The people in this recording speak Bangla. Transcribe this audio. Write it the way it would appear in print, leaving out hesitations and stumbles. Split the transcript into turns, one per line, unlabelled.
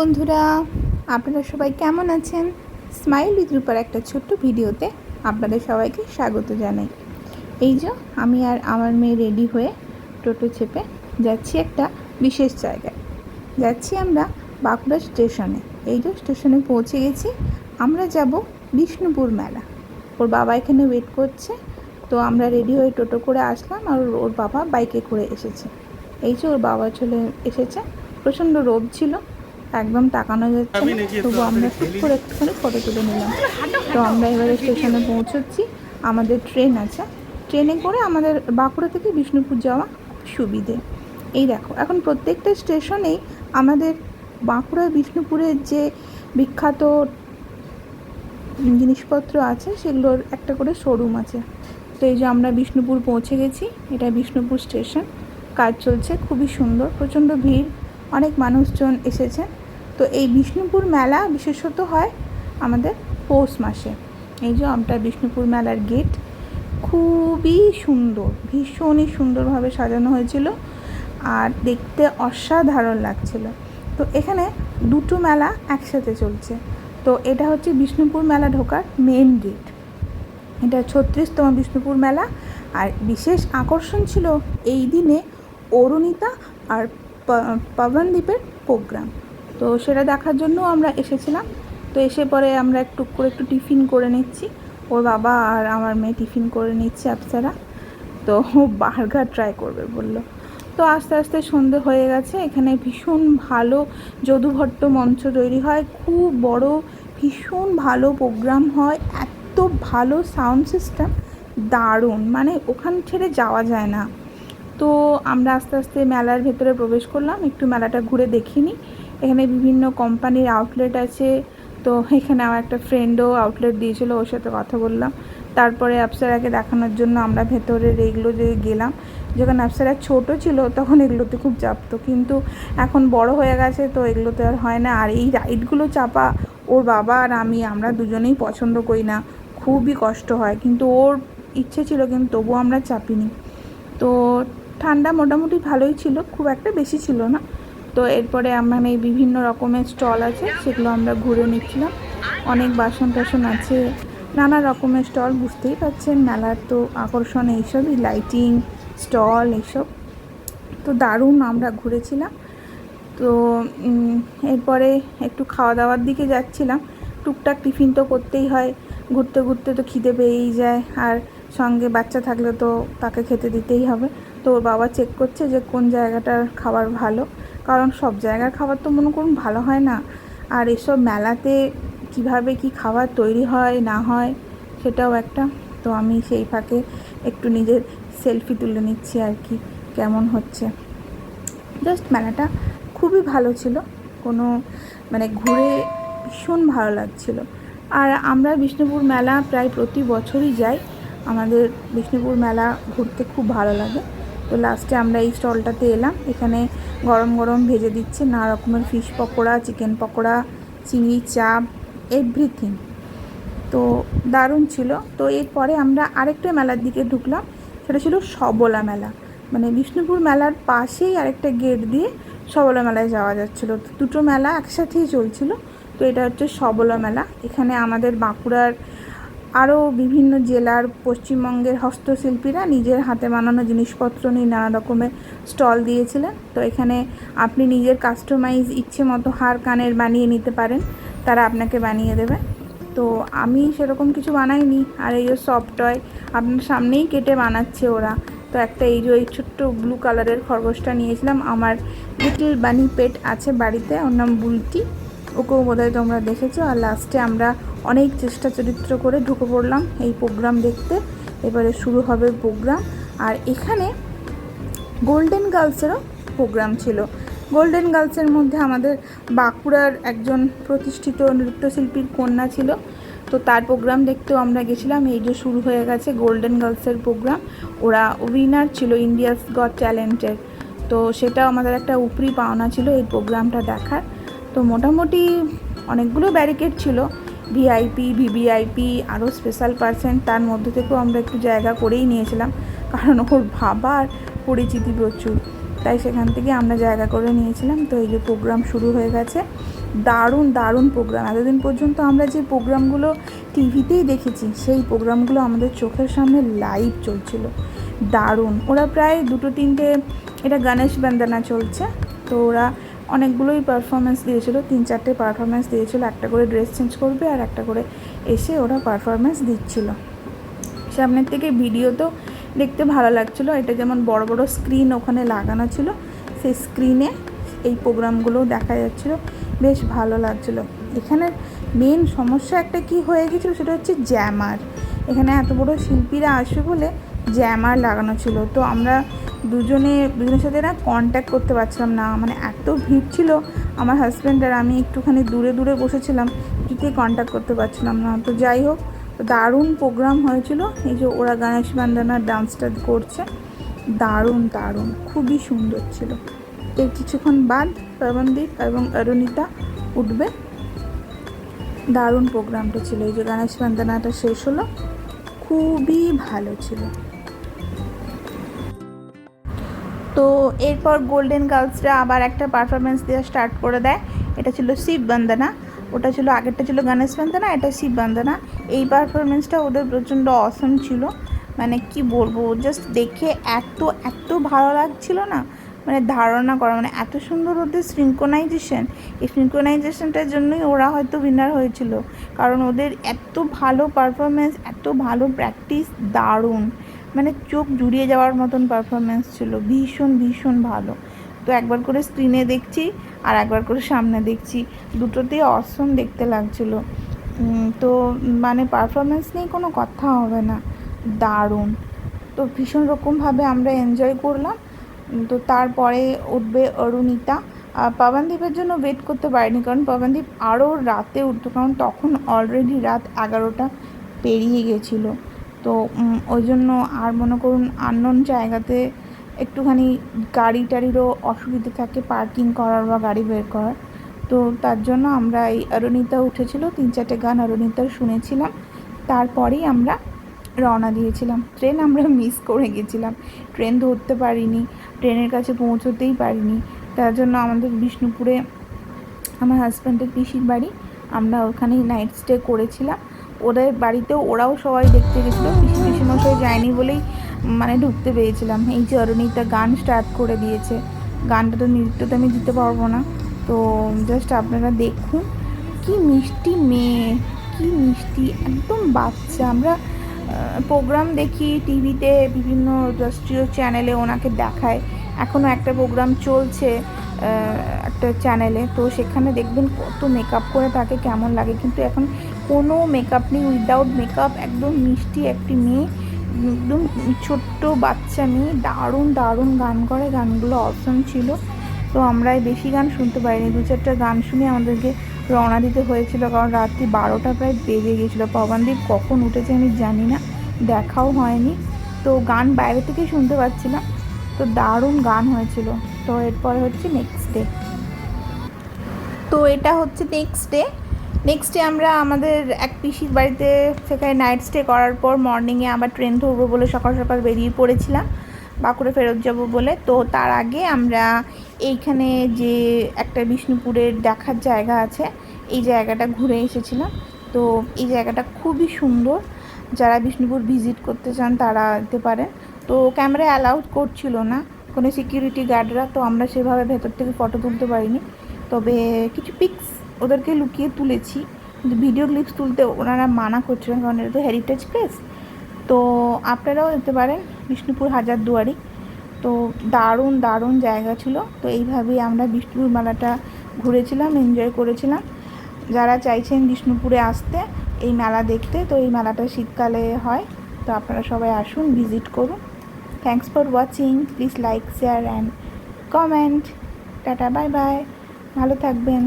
বন্ধুরা, আপনারা সবাই কেমন আছেন? স্মাইল উইথ রূপার একটা ছোট্ট ভিডিওতে আপনাদের সবাইকে স্বাগত জানাই। এই যে আমি আর আমার মেয়ে রেডি হয়ে টোটো চেপে যাচ্ছি একটা বিশেষ জায়গায়। যাচ্ছি আমরা বাঁকুড়া স্টেশনে। এই যে স্টেশনে পৌঁছে গেছি। আমরা যাব বিষ্ণুপুর মেলা। ওর বাবা এখানে ওয়েট করছে, তো আমরা রেডি হয়ে টোটো করে আসলাম আর ওর বাবা বাইকে করে এসেছে। এই যে ওর বাবা চলে এসেছে। প্রচণ্ড রোদ ছিল, একদম তাকানো যাচ্ছে না, তবু আমরা ঠিক করে একটুখানি ফটো তুলে নিলাম। তো আমরা এবারে স্টেশনে পৌঁছচ্ছি। আমাদের ট্রেন আছে, ট্রেনে করে আমাদের বাঁকুড়া থেকে বিষ্ণুপুর যাওয়া সুবিধে। এই দেখো, এখন প্রত্যেকটা স্টেশনেই আমাদের বাঁকুড়া বিষ্ণুপুরের যে বিখ্যাত জিনিসপত্র আছে সেগুলোর একটা করে শোরুম আছে। তো এই যে আমরা বিষ্ণুপুর পৌঁছে গেছি। এটা বিষ্ণুপুর স্টেশন, কাজ চলছে, খুবই সুন্দর, প্রচণ্ড ভিড়, অনেক মানুষজন এসেছেন। তো এই বিষ্ণুপুর মেলা বিশেষত হয় আমাদের পৌষ মাসে। এই যে আমরা বিষ্ণুপুর মেলার গেট, খুবই সুন্দর, ভীষণই সুন্দরভাবে সাজানো হয়েছিল আর দেখতে অসাধারণ লাগছিল। তো এখানে দুটো মেলা একসাথে চলছে। তো এটা হচ্ছে বিষ্ণুপুর মেলা ঢোকার মেন গেট। এটা 36তম বিষ্ণুপুর মেলা। আর বিশেষ আকর্ষণ ছিল এই দিনে অরুণিতা আর পবনদীপের প্রোগ্রাম। তো সেটা দেখার জন্য আমরা এসেছিলাম। তো এসে পরে আমরা একটু টিফিন করে নিচ্ছি। ওর বাবা আর আমার মেয়ে টিফিন করে নিচ্ছে আপ্সারা। তো ও বার্গার ট্রাই করবে বললো। তো আস্তে আস্তে সন্ধে হয়ে গেছে। এখানে ভীষণ ভালো যদুভট্ট মঞ্চ তৈরি হয়, খুব বড়, ভীষণ ভালো প্রোগ্রাম হয়, এত ভালো সাউন্ড সিস্টেম, দারুণ, মানে ওখান ছেড়ে যাওয়া যায় না। তো আমরা আস্তে আস্তে মেলার ভেতরে প্রবেশ করলাম, একটু মেলাটা ঘুরে দেখিনি। এখানে বিভিন্ন কোম্পানির আউটলেট আছে। তো এখানে আমার একটা ফ্রেন্ডও আউটলেট দিয়েছিল, ওর সাথে কথা বললাম। তারপরে আপ্সারাকে দেখানোর জন্য আমরা ভেতরের এইগুলো যে গেলাম। যখন আপ্সারা ছোট ছিল তখন এগুলোতে খুব চাপতো, কিন্তু এখন বড় হয়ে গেছে তো এগুলোতে আর হয় না। আর এই রাইডগুলো চাপা ওর বাবা আর আমরা দুজনেই পছন্দ করি না, খুবই কষ্ট হয়, কিন্তু ওর ইচ্ছে ছিল, কিন্তু তবুও আমরা চাপিনি। তো ঠান্ডা মোটামুটি ভালোই ছিল, খুব একটা বেশি ছিল না। তো এরপরে মানে বিভিন্ন রকমের স্টল আছে, সেগুলো আমরা ঘুরে নিচ্ছিলাম। অনেক বাসন টাসন আছে, নানা রকমের স্টল, বুঝতেই পারছেন মেলার তো আকর্ষণ এইসবই, লাইটিং, স্টল, এইসব। তো দারুণ আমরা ঘুরেছিলাম। তো এরপরে একটু খাওয়া দাওয়ার দিকে যাচ্ছিলাম। টুকটাক টিফিন তো করতেই হয়, ঘুরতে ঘুরতে তো খিদে পেয়েই যায়, আর সঙ্গে বাচ্চা থাকলে তো তাকে খেতে দিতেই হবে। তো ওর বাবা চেক করছে যে কোন জায়গাটার খাবার ভালো, কারণ সব জায়গার খাবার তো মনে করুন ভালো হয় না। আর এসব মেলাতে কিভাবে কি খাবার তৈরি হয় না হয় সেটাও একটা। তো আমি সেই ফাঁকে একটু নিজের সেলফি তুলে নিচ্ছি আর কি, কেমন হচ্ছে। জাস্ট মেলাটা খুবই ভালো ছিল, কোনো মানে ঘুরে ভীষণ ভালো লাগছিল। আর আমরা বিষ্ণুপুর মেলা প্রায় প্রতি বছরই যাই, আমাদের বিষ্ণুপুর মেলা ঘুরতে খুব ভালো লাগে। তো লাস্টে আমরা এই স্টলটাতে এলাম। এখানে গরম গরম ভেজে দিচ্ছে নানা রকমের ফিশ পকোড়া, চিকেন পকোড়া, চিংড়ি চাপ, এভরিথিং। তো দারুণ ছিল। তো এরপরে আমরা আরেকটা মেলার দিকে ঢুকলাম, সেটা ছিল সবলা মেলা। মানে বিষ্ণুপুর মেলার পাশেই আরেকটা গেট দিয়ে সবলা মেলায় যাওয়া যাচ্ছিলো। দুটো মেলা একসাথেই চলছিল। তো এটা হচ্ছে সবলা মেলা। এখানে আমাদের বাঁকুড়ার আরও বিভিন্ন জেলার, পশ্চিমবঙ্গের হস্তশিল্পীরা নিজের হাতে বানানো জিনিসপত্র নিয়ে নানা রকমের স্টল দিয়েছিলেন। তো এখানে আপনি নিজের কাস্টমাইজ ইচ্ছে মতো হার কানের বানিয়ে নিতে পারেন, তারা আপনাকে বানিয়ে দেবে। তো আমি সেরকম কিছু বানাইনি। আর এই যে সফট টয় আপনার সামনেই কেটে বানাচ্ছে ওরা। তো একটা এই যে এই ছোট্ট ব্লু কালারের খরগোশটা নিয়েছিলাম। আমার লিটল বানি পেট আছে বাড়িতে, ওর নাম বুলটি, ওকেও বোধহয় তোমরা দেখেছো। আর লাস্টে আমরা অনেক চেষ্টা চরিত্র করে ঢুকে পড়লাম এই প্রোগ্রাম দেখতে। এবারে শুরু হবে প্রোগ্রাম। আর এখানে গোল্ডেন গার্লসেরও প্রোগ্রাম ছিল। গোল্ডেন গার্লসের মধ্যে আমাদের বাঁকুড়ার একজন প্রতিষ্ঠিত নৃত্যশিল্পীর কন্যা ছিল, তো তার প্রোগ্রাম দেখতেও আমরা গেছিলাম। এই যে শুরু হয়ে গেছে গোল্ডেন গার্লসের প্রোগ্রাম। ওরা উইনার ছিল ইন্ডিয়াস গট ট্যালেন্টের। তো সেটাও আমাদের একটা উপরি পাওনা ছিল এই প্রোগ্রামটা দেখার। তো মোটামুটি অনেকগুলো ব্যারিকেড ছিল, ভিআইপি, ভিভিআইপি, আরও স্পেশাল পার্সন, তার মধ্যে থেকেও আমরা একটু জায়গা করেই নিয়েছিলাম, কারণ ওর বাবার পরিচিতি প্রচুর, তাই সেখান থেকে আমরা জায়গা করে নিয়েছিলাম। তো এই যে প্রোগ্রাম শুরু হয়ে গেছে। দারুণ দারুণ প্রোগ্রাম। এতদিন পর্যন্ত আমরা যে প্রোগ্রামগুলো টিভিতেই দেখেছি সেই প্রোগ্রামগুলো আমাদের চোখের সামনে লাইভ চলছিল। দারুণ। ওরা প্রায় 2-3টে, এটা গণেশ বন্দনা চলছে, তো ওরা অনেকগুলোই পারফরমেন্স দিয়েছিল, 3-4টে পারফরমেন্স দিয়েছিল। একটা করে ড্রেস চেঞ্জ করবে আর একটা করে এসে ওরা পারফরমেন্স দিচ্ছিল। সামনের থেকে ভিডিও তো দেখতে ভালো লাগছিলো। এটা যেমন বড় বড় স্ক্রিন ওখানে লাগানো ছিল, সেই স্ক্রিনে এই প্রোগ্রামগুলো দেখা যাচ্ছিলো, বেশ ভালো লাগছিলো। এখানে মেন সমস্যা একটা কি হয়ে গেছিলো সেটা হচ্ছে জ্যামার। এখানে এত বড় শিল্পীরা আসবে বলে জ্যামার লাগানো ছিল, তো আমরা দুজনের সাথে না কন্ট্যাক্ট করতে পারছিলাম না, মানে এত ভিড় ছিল। আমার হাজব্যান্ড আর আমি একটুখানি দূরে দূরে বসেছিলাম, কিছুতেই কন্ট্যাক্ট করতে পারছিলাম না। তো যাই হোক, দারুণ প্রোগ্রাম হয়েছিল। এই যে ওরা গণেশ বন্দনার ডান্সটা করছে, দারুণ দারুণ, খুবই সুন্দর ছিল। এর কিছুক্ষণ বাদ পবনদীপ এবং অরুণিতা উঠবে। দারুণ প্রোগ্রামটা ছিল। এই যে গণেশ বন্দনাটা শেষ হলো, খুবই ভালো ছিল। তো এরপর গোল্ডেন গার্লসরা আবার একটা পারফরমেন্স দেওয়া স্টার্ট করে দেয়। এটা ছিল শিব বন্দনা, ওটা ছিল আগেরটা ছিল গণেশ বন্দনা, এটা শিব বন্দনা। এই পারফরমেন্সটা ওদের প্রচণ্ড অসম ছিল, মানে কি বলবো, জাস্ট দেখে এত এত ভালো লাগছিল না, মানে ধারণা করা, মানে এত সুন্দর ওদের সিনক্রোনাইজেশন। এই সিনক্রোনাইজেশনটার জন্যই ওরা হয়তো উইনার হয়েছিল, কারণ ওদের এত ভালো পারফরমেন্স, এত ভালো প্র্যাকটিস, দারুণ, মানে চোখ জুড়িয়ে যাওয়ার মতন পারফরমেন্স ছিল, ভীষণ ভীষণ ভালো। তো একবার করে স্ক্রিনে দেখছি আর একবার করে সামনে দেখছি, দুটোতেই অসম দেখতে লাগছিলো। তো মানে পারফরমেন্স নিয়ে কোনো কথা হবে না, দারুণ। তো ভীষণ রকমভাবে আমরা এনজয় করলাম। তো তারপরে উঠবে অরুণিতা। পবনদীপের জন্য ওয়েট করতে পারিনি, কারণ পবনদীপ আরও রাতে উঠতো, কারণ তখন অলরেডি রাত 11টা পেরিয়ে গেছিলো। তো ওই জন্য আর মনে করুন আননোন জায়গাতে একটুখানি গাড়ি টাড়িরও অসুবিধে থাকে পার্কিং করার বা গাড়ি বের করার। তো তার জন্য আমরা এই অরুণিতা উঠেছিল, 3-4টে গান অরুণিতার শুনেছিলাম, তারপরেই আমরা রওনা দিয়েছিলাম। ট্রেন আমরা মিস করে গেছিলাম, ট্রেন ধরতে পারিনি, ট্রেনের কাছে পৌঁছতেই পারিনি। তার জন্য আমাদের বিষ্ণুপুরে আমার হাজব্যান্ডের পিসির বাড়ি, আমরা ওখানেই নাইট স্টে করেছিলাম। ওদের বাড়িতেও ওরাও সবাই দেখতে গেছিলো, পিসিমশাই যায়নি বলেই মানে ঢুকতে পেরেছিলাম। এই যে অরুণিতা গান স্টার্ট করে দিয়েছে, গানটা তো নৃত্যটা আমি দিতে পারবো না, তো জাস্ট আপনারা দেখুন, কি মিষ্টি মেয়ে, কি মিষ্টি, একদম বাচ্চা। আমরা প্রোগ্রাম দেখি টিভিতে, বিভিন্ন রাষ্ট্রীয় চ্যানেলে ওনাকে দেখায়, এখনও একটা প্রোগ্রাম চলছে একটা চ্যানেলে, তো সেখানে দেখবেন কত মেকআপ করে তাকে কেমন লাগে, কিন্তু এখন কোনো মেকআপ নেই, উইদাউট মেকআপ, একদম মিষ্টি একটি মেয়ে, একদম ছোট্ট বাচ্চা মেয়ে, দারুণ দারুণ গান করে, গানগুলো অসম ছিল। তো আমরা বেশি গান শুনতে পারিনি, 2-4টা গান শুনে আমাদেরকে রওনা দিতে হয়েছিল, কারণ রাত্রি 12টা প্রায় বেজে গেছিলো। পবনদীপ কখন উঠেছে আমি জানি না, দেখাও হয়নি, তো গান বাইরে থেকে শুনতে পাচ্ছিলাম। তো দারুণ গান হয়েছিল। তো এরপরে হচ্ছে নেক্সট ডে। তো এটা হচ্ছে নেক্সট ডে আমরা আমাদের এক পিসির বাড়িতে সেখানে নাইট স্টে করার পর মর্নিংয়ে আবার ট্রেন ধরবো বলে সকাল সকাল বেরিয়ে পড়েছিলাম বাঁকুড়া ফেরত যাব বলে। তো তার আগে আমরা এইখানে যে একটা বিষ্ণুপুরের দেখার জায়গা আছে, এই জায়গাটা ঘুরে এসেছিলাম। তো এই জায়গাটা খুবই সুন্দর, যারা বিষ্ণুপুর ভিজিট করতে চান তারা যেতে পারেন। তো ক্যামেরা অ্যালাউড করছিল না কোনো সিকিউরিটি গার্ডরা, তো আমরা সেভাবে ভেতর থেকে ফটো তুলতে পারিনি, তবে কিছু পিক্স ওদেরকে লুকিয়ে তুলেছি, কিন্তু ভিডিও ক্লিপস তুলতে ওনারা মানা করছিলেন, কারণ এটা তো হেরিটেজ প্লেস। তো আপনারাও যেতে পারেন বিষ্ণুপুর হাজারদুয়ারি। তো দারুণ দারুণ জায়গা ছিল। তো এইভাবেই আমরা বিষ্ণুপুর মেলাটা ঘুরেছিলাম, এনজয় করেছিলাম। যারা চাইছেন বিষ্ণুপুরে আসতে এই মেলা দেখতে, তো এই মেলাটা শীতকালে হয়, তো আপনারা সবাই আসুন, ভিজিট করুন। Thanks for watching, please like, share and comment. Tata, bye bye, ভালো থাকবেন।